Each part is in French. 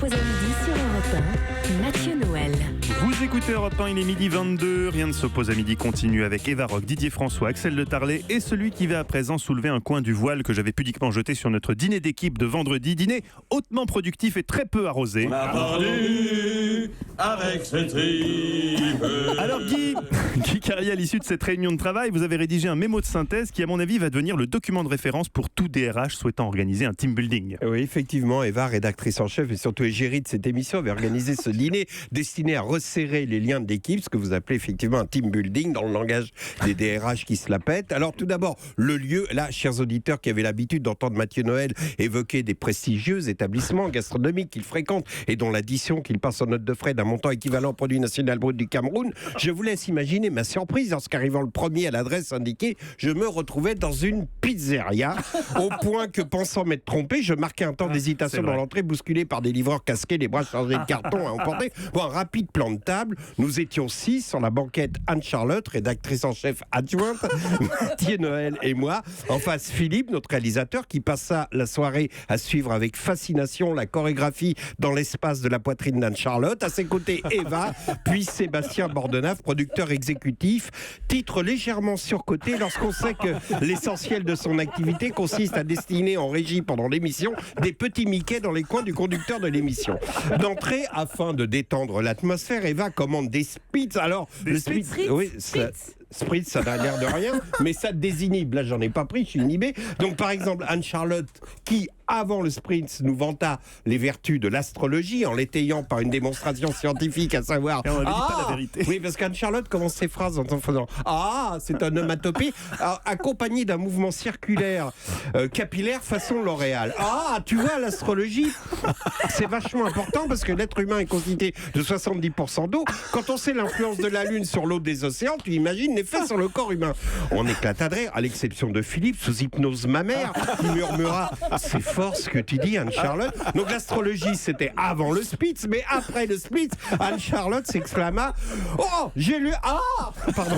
s'oppose à midi sur Europe 1, Mathieu Noël. Vous écoutez Europe 1, il est midi 22. Rien ne s'oppose à midi continue avec Eva Rock, Didier François, Axel de Tarlet et celui qui va à présent soulever un coin du voile que j'avais pudiquement jeté sur notre dîner d'équipe de vendredi. Dîner hautement productif et très peu arrosé. On a parlé avec cette tripe. Alors Guy Carrier, à l'issue de cette réunion de travail, vous avez rédigé un mémo de synthèse qui, à mon avis, va devenir le document de référence pour tout DRH souhaitant organiser un team building. Oui, effectivement, Eva, rédactrice en chef et surtout égérie de cette émission, avait organisé ce dîner destiné à resserrer les liens de l'équipe, ce que vous appelez effectivement un team building dans le langage des DRH qui se la pètent. Alors tout d'abord, le lieu, là, chers auditeurs qui avaient l'habitude d'entendre Mathieu Noël évoquer des prestigieux établissements gastronomiques qu'il fréquente et dont l'addition qu'il passe en note de frais d'un montant équivalent au produit national brut du Cameroun, je vous laisse imaginer ma surprise lorsqu'arrivant le premier à l'adresse indiquée, je me retrouvais dans une pizzeria, au point que, pensant m'être trompé, je marquais un temps d'hésitation dans l'entrée, bousculé par des livreurs casqués, les bras chargés de carton à emporter. Bon, un rapide plan de table. Nous étions 6 sur la banquette. Anne-Charlotte, rédactrice en chef adjointe, Mathieu Noël et moi. En face, Philippe, notre réalisateur, qui passa la soirée à suivre avec fascination la chorégraphie dans l'espace de la poitrine d'Anne-Charlotte. À ses côtés, Eva, puis Sébastien Bordenave, producteur exécutif. Titre légèrement surcoté lorsqu'on sait que l'essentiel de son activité consiste à destiner en régie pendant l'émission des petits Mickey dans les coins du conducteur de l'émission. D'entrée, afin de détendre l'atmosphère, Eva commande des Spitz. Alors, le Spitz, oui, Spritz, ça n'a l'air de rien, mais ça désinhibe. Là, j'en ai pas pris, je suis inhibé. Donc, par exemple, Anne-Charlotte, qui, avant le Spritz, nous vanta les vertus de l'astrologie en l'étayant par une démonstration scientifique, à savoir... Et on ne dit pas la vérité. Oui, parce qu'Anne-Charlotte commence ses phrases en faisant « Ah, c'est un onomatopée », accompagné d'un mouvement circulaire capillaire façon L'Oréal. Ah, tu vois, l'astrologie, c'est vachement important parce que l'être humain est constitué de 70% d'eau. Quand on sait l'influence de la Lune sur l'eau des océans, tu imagines l'effet sur le corps humain. On éclata de rire, à l'exception de Philippe, sous hypnose mammaire, qui murmura « C'est fort ce que tu dis, Anne-Charlotte ». Donc l'astrologie, c'était avant le Spitz, mais après le Spitz, Anne-Charlotte s'exclama « Oh, j'ai lu... Ah pardon,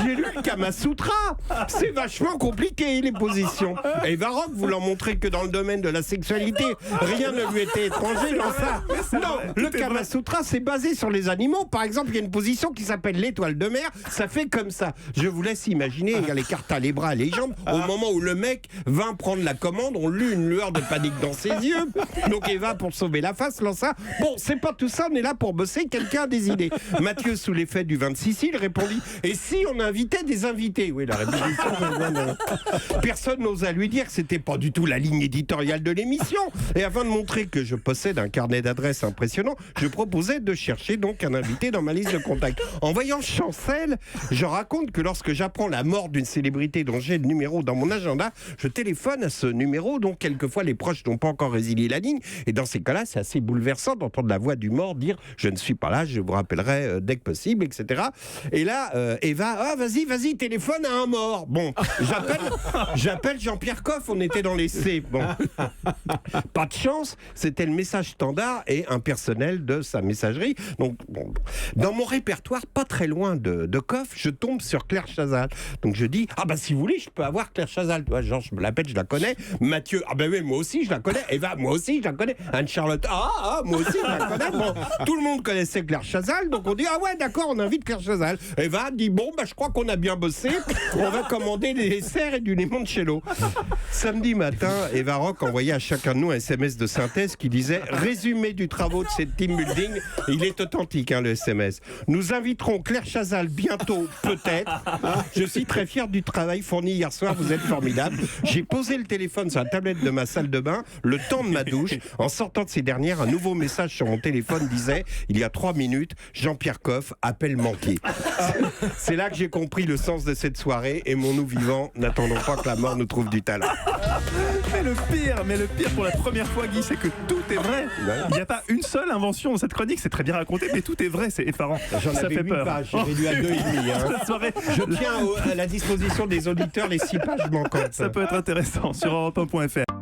j'ai lu le Kama Sutra. C'est vachement compliqué, les positions. » Et Eva Rock, voulant montrer que dans le domaine de la sexualité, rien ne lui était étranger dans ça. Non, le Kama Sutra, c'est basé sur les animaux. Par exemple, il y a une position qui s'appelle l'étoile de mer. Ça fait comme ça. Je vous laisse imaginer, il y a les cartas, les bras, les jambes. Au moment où le mec vint prendre la commande, on lut une lueur de panique dans ses yeux. Donc Eva, pour sauver la face, lança « Bon, c'est pas tout ça, on est là pour bosser, quelqu'un a des idées. » Mathieu, sous l'effet du vin de Sicile, répondit « Et si on invitait des invités ?» Oui, la répétition. Personne n'osa lui dire que c'était pas du tout la ligne éditoriale de l'émission. Et afin de montrer que je possède un carnet d'adresses impressionnant, je proposais de chercher donc un invité dans ma liste de contacts. En voyant Chancel, je raconte que lorsque j'apprends la mort d'une célébrité dont j'ai le numéro dans mon agenda, je téléphone à ce numéro dont quelquefois les proches n'ont pas encore résilié la ligne. Et dans ces cas-là, c'est assez bouleversant d'entendre la voix du mort dire « Je ne suis pas là, je vous rappellerai dès que possible, etc. » Et là, Eva, « Ah, vas-y, téléphone à un mort. » Bon, j'appelle Jean-Pierre Coff, on était dans les C. Bon, pas de chance, c'était le message standard et impersonnel de sa messagerie. Donc, bon, dans mon répertoire, pas très loin de Coff, je tombe sur Claire Chazal. Donc je dis, ah bah si vous voulez, je peux avoir Claire Chazal. Tu vois, genre, je me la pète, je la connais. Mathieu, ah bah oui, moi aussi, je la connais. Eva, moi aussi, je la connais. Anne-Charlotte, moi aussi, je la connais. Bon, tout le monde connaissait Claire Chazal, donc on dit, ah ouais, d'accord, on invite Claire Chazal. Eva dit, bon, bah je crois qu'on a bien bossé. On va commander des desserts et du limoncello. Samedi matin, Eva Rock envoyait à chacun de nous un SMS de synthèse qui disait « Résumé du travaux de cette team building ». Il est authentique, le SMS. « Nous inviterons Claire Chazal bientôt, peut-être. Je suis très fier du travail fourni hier soir, vous êtes formidable. J'ai posé le téléphone sur la tablette de ma salle de bain, le temps de ma douche. En sortant de ces dernières, un nouveau message sur mon téléphone disait « Il y a 3 minutes, Jean-Pierre Coff, appel manqué. » C'est là que j'ai compris le sens de cette soirée et mon nous vivant, n'attendons pas que la mort nous trouve du talent. Mais le pire pour la première fois, Guy, c'est que tout est vrai. Il n'y a pas une seule invention dans cette chronique, c'est très bien raconté, mais tout est vrai, c'est effarant. J'en Ça avais fait 8 peur. pages, j'ai réduit à 2,5. La soirée, Je tiens à la disposition des auditeurs les 6 pages manquantes. ça peut être intéressant sur europe1.fr.